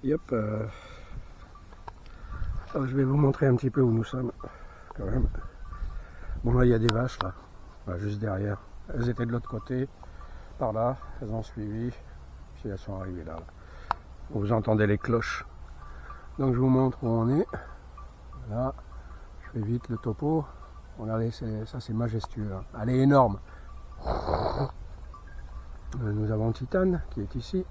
Yep, je vais vous montrer un petit peu où nous sommes, quand même. Bon, là, il y a des vaches, là, juste derrière. Elles étaient de l'autre côté, par là, elles ont suivi, puis elles sont arrivées là. Vous entendez les cloches. Donc, je vous montre où on est. Là, je fais vite le topo. Regardez, ça c'est majestueux, hein. Elle est énorme. Nous avons Titane qui est ici.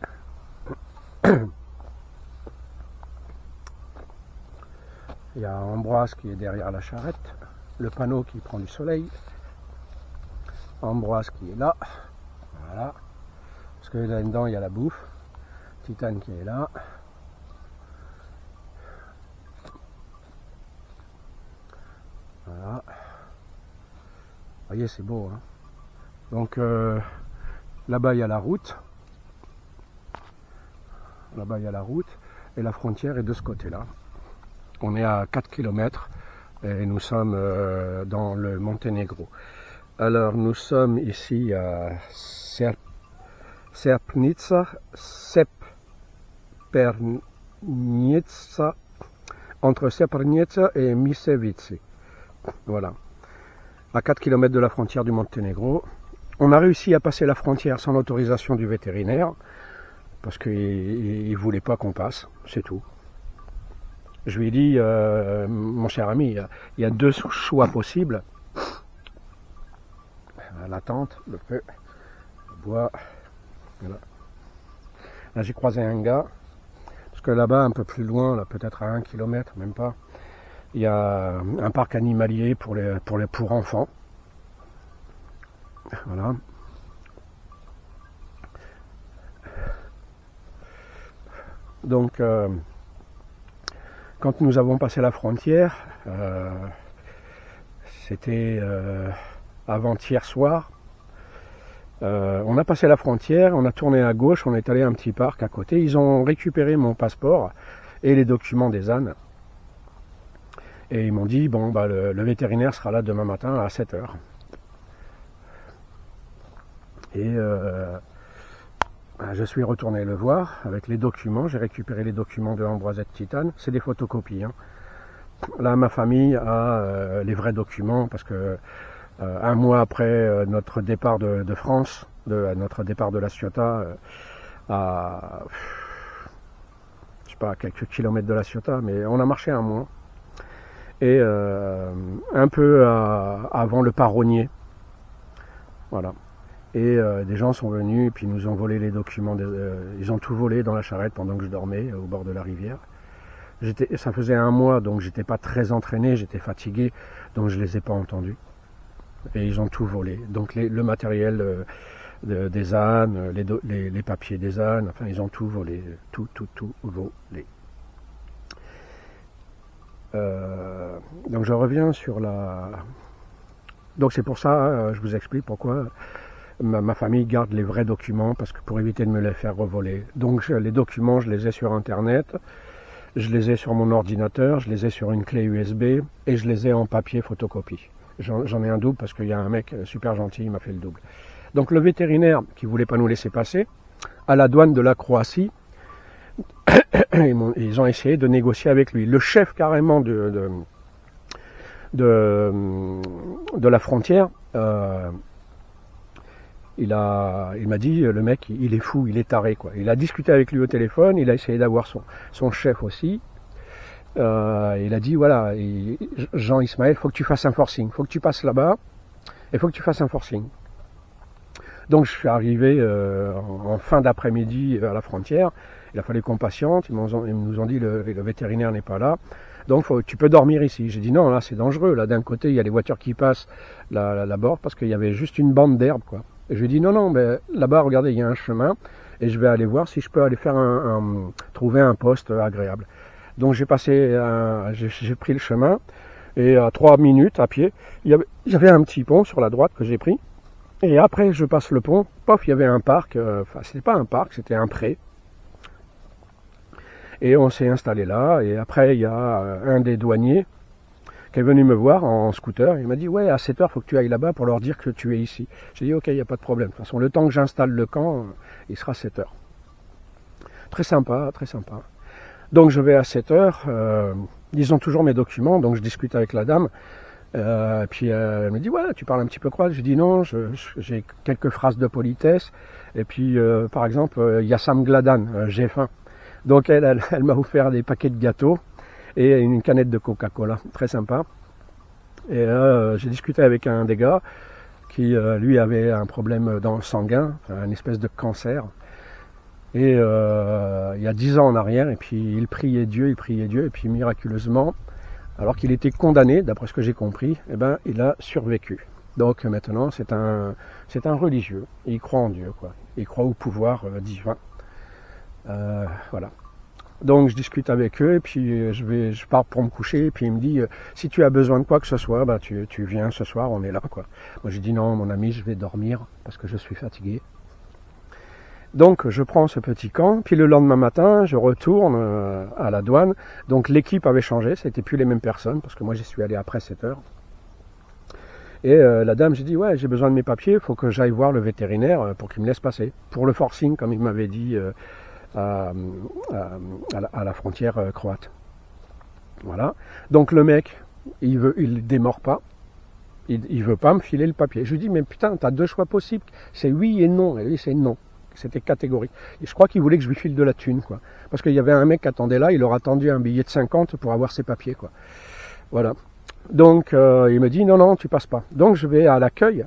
Il y a Ambroise qui est derrière la charrette. Le panneau qui prend du soleil. Ambroise qui est là. Voilà. Parce que là-dedans il y a la bouffe. Titane qui est là. Voilà. Vous voyez, c'est beau, hein. Donc là-bas il y a la route. Là-bas il y a la route. Et la frontière est de ce côté-là. On est à 4 km et nous sommes dans le Monténégro. Alors nous sommes ici à Srpnica, entre Srpnica et Misevici. Voilà, à 4 km de la frontière du Monténégro. On a réussi à passer la frontière sans l'autorisation du vétérinaire, parce qu'il ne voulait pas qu'on passe, c'est tout. Je lui ai dit, mon cher ami, il y a deux choix possibles. La tente, le feu, le bois. Voilà. Là j'ai croisé un gars, parce que là-bas, un peu plus loin, là peut-être à 1 km, même pas, il y a un parc animalier pour enfants. Voilà. Donc, quand nous avons passé la frontière, c'était avant-hier soir, on a passé la frontière, on a tourné à gauche, on est allé à un petit parc à côté, ils ont récupéré mon passeport et les documents des ânes. Et ils m'ont dit, bon, bah, le vétérinaire sera là demain matin à 7 h. Et je suis retourné le voir avec les documents, j'ai récupéré les documents de Ambroise et de Titane, c'est des photocopies, hein. Là, ma famille a les vrais documents parce que un mois après notre départ de France, notre départ de La Ciotat, à je sais pas, à quelques kilomètres de La Ciotat, mais on a marché un mois. Et un peu avant le Paronnier. Voilà. Et des gens sont venus et puis nous ont volé les documents. Ils ont tout volé dans la charrette pendant que je dormais au bord de la rivière. Ça faisait un mois, donc j'étais pas très entraîné, j'étais fatigué, donc je les ai pas entendus. Et ils ont tout volé. Donc le matériel des ânes, les papiers des ânes, enfin ils ont tout volé, tout volé. Donc je reviens sur la... Donc c'est pour ça, je vous explique pourquoi ma famille garde les vrais documents, parce que pour éviter de me les faire revoler. Donc les documents, je les ai sur internet, je les ai sur mon ordinateur, je les ai sur une clé USB et je les ai en papier photocopie. J'en ai un double parce qu'il y a un mec super gentil, il m'a fait le double. Donc le vétérinaire qui voulait pas nous laisser passer, à la douane de la Croatie, ils ont essayé de négocier avec lui. Le chef carrément de la frontière, il m'a dit, le mec, il est fou, il est taré, quoi. Il a discuté avec lui au téléphone, il a essayé d'avoir son chef aussi. Il a dit, voilà, Jean-Ismaël, faut que tu fasses un forcing, faut que tu passes là-bas, et faut que tu fasses un forcing. Donc je suis arrivé en fin d'après-midi à la frontière. Il a fallu qu'on patiente. Ils nous ont dit le vétérinaire n'est pas là. Donc tu peux dormir ici. J'ai dit non, là c'est dangereux. Là d'un côté il y a les voitures qui passent là-bas parce qu'il y avait juste une bande d'herbe, quoi. Et je lui ai dit non, mais là-bas regardez il y a un chemin et je vais aller voir si je peux aller faire trouver un poste agréable. Donc j'ai pris le chemin et à 3 minutes à pied, il y avait un petit pont sur la droite que j'ai pris. Et après, je passe le pont, pof, il y avait un parc, enfin, c'était pas un parc, c'était un pré. Et on s'est installé là, et après, il y a un des douaniers qui est venu me voir en scooter, il m'a dit, ouais, à 7 h, il faut que tu ailles là-bas pour leur dire que tu es ici. J'ai dit, ok, il n'y a pas de problème. De toute façon, le temps que j'installe le camp, il sera 7 h. Très sympa, très sympa. Donc je vais à 7 heures, ils ont toujours mes documents, donc je discute avec la dame. Puis elle me dit ouais, tu parles un petit peu croate. Je dis non, j'ai quelques phrases de politesse. Et puis par exemple Yassam Gladan, j'ai faim. Donc elle m'a offert des paquets de gâteaux et une canette de Coca-Cola, très sympa. Et j'ai discuté avec un des gars qui lui avait un problème dans le sanguin, une espèce de cancer. Et il y a 10 ans en arrière, et puis il priait Dieu, et puis miraculeusement, alors qu'il était condamné, d'après ce que j'ai compris, eh ben, il a survécu. Donc maintenant, c'est un religieux, il croit en Dieu, quoi. Il croit au pouvoir divin. Voilà. Donc je discute avec eux, et puis je pars pour me coucher, et puis il me dit, si tu as besoin de quoi que ce soit, bah, tu viens ce soir, on est là, quoi. Moi j'ai dit non, mon ami, je vais dormir, parce que je suis fatigué. Donc je prends ce petit camp, puis le lendemain matin, je retourne à la douane. Donc l'équipe avait changé, c'était plus les mêmes personnes, parce que moi j'y suis allé après 7 heures. Et la dame, j'ai dit, ouais, j'ai besoin de mes papiers, il faut que j'aille voir le vétérinaire pour qu'il me laisse passer. Pour le forcing, comme il m'avait dit à la frontière croate. Voilà. Donc le mec, il démord pas. Il veut pas me filer le papier. Je lui dis, mais putain, t'as 2 choix possibles. C'est oui et non. Et lui, c'est non. C'était catégorique. Et je crois qu'il voulait que je lui file de la thune, quoi. Parce qu'il y avait un mec qui attendait là, il leur a tendu un billet de 50 pour avoir ses papiers, quoi. Voilà. Donc, il me dit, non, tu passes pas. Donc, je vais à l'accueil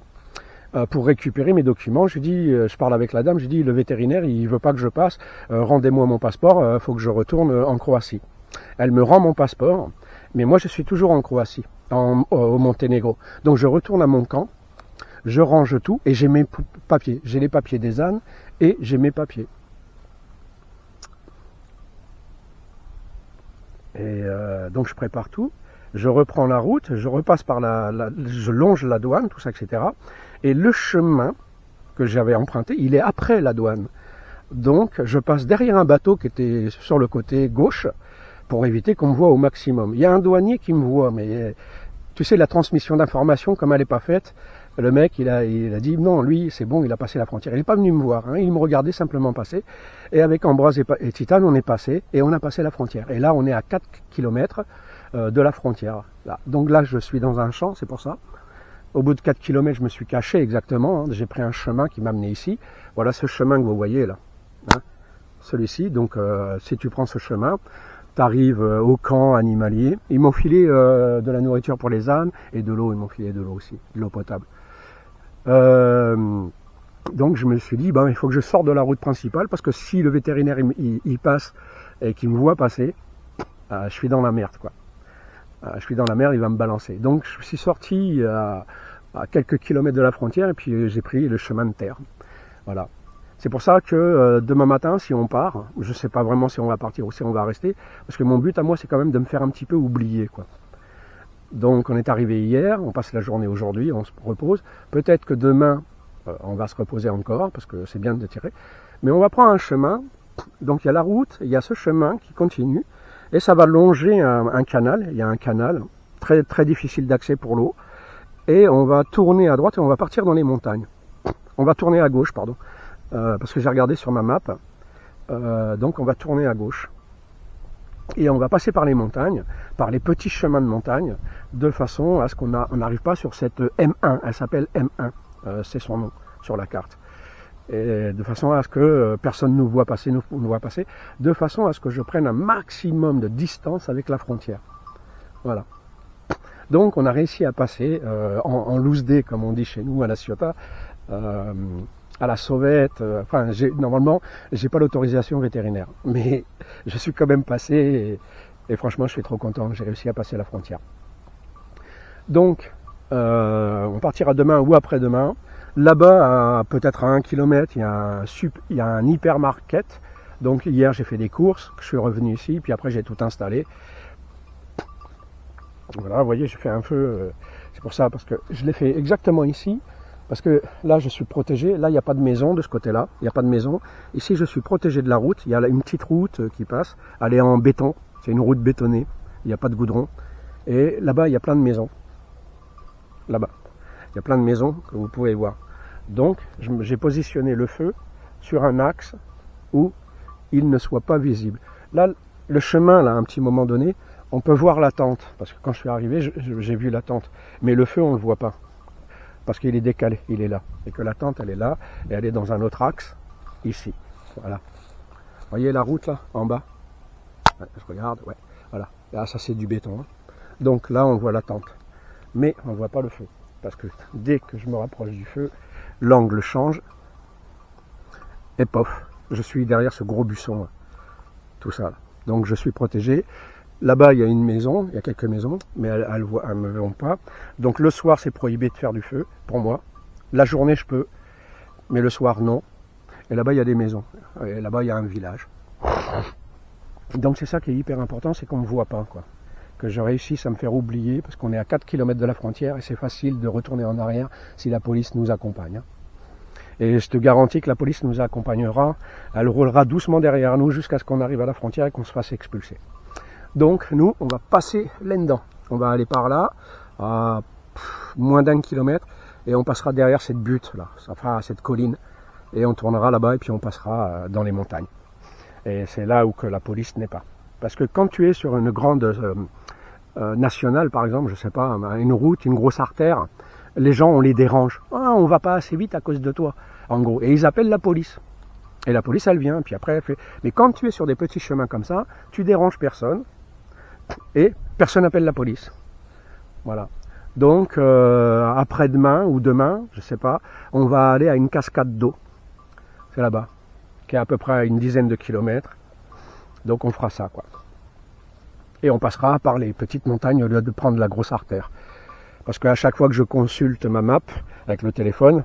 pour récupérer mes documents. Je dis, je parle avec la dame, je dis, le vétérinaire, il veut pas que je passe. Rendez-moi mon passeport, faut que je retourne en Croatie. Elle me rend mon passeport, mais moi, je suis toujours en Croatie, au Monténégro. Donc, je retourne à mon camp. Je range tout et j'ai mes papiers. J'ai les papiers des ânes et j'ai mes papiers. Et donc je prépare tout. Je reprends la route, je repasse par je longe la douane, tout ça, etc. Et le chemin que j'avais emprunté, il est après la douane. Donc je passe derrière un bateau qui était sur le côté gauche pour éviter qu'on me voie au maximum. Il y a un douanier qui me voit, mais tu sais, la transmission d'informations, comme elle n'est pas faite, le mec, il a dit non, lui, c'est bon, il a passé la frontière. Il n'est pas venu me voir, hein, il me regardait simplement passer. Et avec Ambroise et Titane, on est passé et on a passé la frontière. Et là, on est à 4 km de la frontière. Là. Donc là, je suis dans un champ, c'est pour ça. Au bout de 4 km, je me suis caché exactement. Hein, j'ai pris un chemin qui m'a amené ici. Voilà ce chemin que vous voyez là. Hein, celui-ci. Donc, si tu prends ce chemin, tu arrives au camp animalier. Ils m'ont filé de la nourriture pour les ânes et de l'eau. Ils m'ont filé de l'eau aussi, de l'eau potable. Donc je me suis dit, il faut que je sorte de la route principale parce que si le vétérinaire il passe et qu'il me voit passer, je suis dans la merde, quoi. Je suis dans la merde, il va me balancer. Donc je suis sorti à quelques kilomètres de la frontière et puis j'ai pris le chemin de terre. Voilà. C'est pour ça que demain matin, si on part, je ne sais pas vraiment si on va partir ou si on va rester, parce que mon but à moi, c'est quand même de me faire un petit peu oublier, quoi. Donc on est arrivé hier, on passe la journée aujourd'hui, on se repose. Peut-être que demain, on va se reposer encore, parce que c'est bien de tirer. Mais on va prendre un chemin, donc il y a la route, il y a ce chemin qui continue, et ça va longer un canal, il y a un canal, très, très difficile d'accès pour l'eau, et on va tourner à droite et on va partir dans les montagnes. On va tourner à gauche, pardon, parce que j'ai regardé sur ma map, donc on va tourner à gauche. Et on va passer par les montagnes, par les petits chemins de montagne, de façon à ce qu'on n'arrive pas sur cette M1. Elle s'appelle M1, c'est son nom sur la carte. Et de façon à ce que personne ne nous voit passer, de façon à ce que je prenne un maximum de distance avec la frontière. Voilà. Donc on a réussi à passer en loose day, comme on dit chez nous, à la Ciotat, à la sauvette, normalement, j'ai pas l'autorisation vétérinaire, mais je suis quand même passé et franchement, je suis trop content, j'ai réussi à passer la frontière. Donc, on partira demain ou après-demain. Là-bas, peut-être à 1 km, il y a un hypermarket. Donc hier, j'ai fait des courses, je suis revenu ici, puis après, j'ai tout installé. Voilà, vous voyez, j'ai fait un feu, c'est pour ça, parce que je l'ai fait exactement ici. Parce que là, je suis protégé. Là, il n'y a pas de maison de ce côté-là. Il n'y a pas de maison. Ici, je suis protégé de la route. Il y a une petite route qui passe. Elle est en béton. C'est une route bétonnée. Il n'y a pas de goudron. Et là-bas, il y a plein de maisons. Là-bas. Il y a plein de maisons que vous pouvez voir. Donc, j'ai positionné le feu sur un axe où il ne soit pas visible. Là, le chemin, là, à un petit moment donné, on peut voir la tente. Parce que quand je suis arrivé, j'ai vu la tente. Mais le feu, on ne le voit pas. Parce qu'il est décalé, il est là. Et que la tente, elle est là, et elle est dans un autre axe, ici. Voilà. Vous voyez la route, là, en bas? Ouais, je regarde, ouais. Voilà. Là, ça, c'est du béton. Hein. Donc là, on voit la tente. Mais on ne voit pas le feu. Parce que dès que je me rapproche du feu, l'angle change. Et pof, je suis derrière ce gros buisson. Là. Tout ça. Là. Donc je suis protégé. Là-bas, il y a une maison, il y a quelques maisons, mais elles ne me verront pas. Donc le soir, c'est prohibé de faire du feu, pour moi. La journée, je peux, mais le soir, non. Et là-bas, il y a des maisons. Et là-bas, il y a un village. Donc c'est ça qui est hyper important, c'est qu'on ne me voit pas, quoi. Que je réussisse à me faire oublier, parce qu'on est à 4 km de la frontière, et c'est facile de retourner en arrière si la police nous accompagne. Hein. Et je te garantis que la police nous accompagnera, elle roulera doucement derrière nous jusqu'à ce qu'on arrive à la frontière et qu'on se fasse expulser. Donc nous, on va passer là-dedans. On va aller par là, à moins d'1 kilomètre, et on passera derrière cette butte là, ça fera cette colline, et on tournera là-bas et puis on passera dans les montagnes. Et c'est là où que la police n'est pas. Parce que quand tu es sur une grande nationale, par exemple, je sais pas, une route, une grosse artère, les gens, on les dérange. Ah, on va pas assez vite à cause de toi, en gros. Et ils appellent la police. Et la police, elle vient, puis après, elle fait... Mais quand tu es sur des petits chemins comme ça, tu déranges personne, et personne n'appelle la police. Voilà. Donc, après-demain ou demain, je sais pas, on va aller à une cascade d'eau. C'est là-bas, qui est à peu près à une dizaine de kilomètres. Donc on fera ça, quoi. Et on passera par les petites montagnes au lieu de prendre la grosse artère. Parce qu'à chaque fois que je consulte ma map avec le téléphone,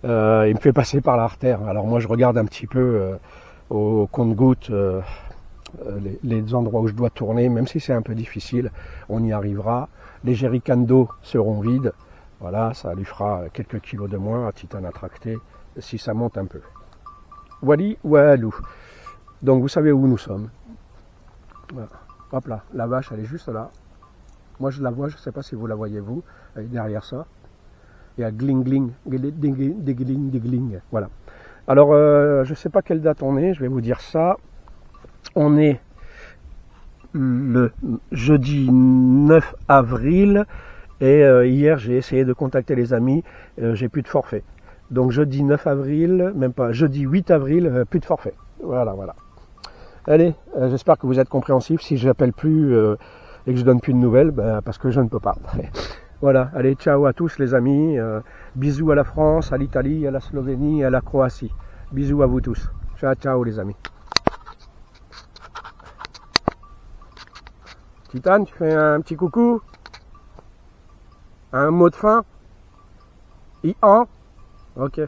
il me fait passer par l'artère. Alors moi je regarde un petit peu au compte-gouttes les endroits où je dois tourner, même si c'est un peu difficile, on y arrivera. Les jerrycans d'eau seront vides. Voilà, ça lui fera quelques kilos de moins à titane à tracter si ça monte un peu. Wally Walou. Donc vous savez où nous sommes. Voilà. Hop là, la vache elle est juste là. Moi je la vois, je ne sais pas si vous la voyez vous, elle est derrière ça. Il y a gling gling, dégling, dégling. Voilà. Alors je ne sais pas quelle date on est, je vais vous dire ça. On est le jeudi 9 avril et hier j'ai essayé de contacter les amis, j'ai plus de forfait. Donc jeudi 9 avril, même pas, jeudi 8 avril, plus de forfait. Voilà, voilà. Allez, j'espère que vous êtes compréhensifs. Si je n'appelle plus et que je donne plus de nouvelles, parce que je ne peux pas. Voilà, allez, ciao à tous les amis. Bisous à la France, à l'Italie, à la Slovénie, à la Croatie. Bisous à vous tous. Ciao, ciao les amis. Titane, tu fais un petit coucou? Un mot de fin? I-an? Ok.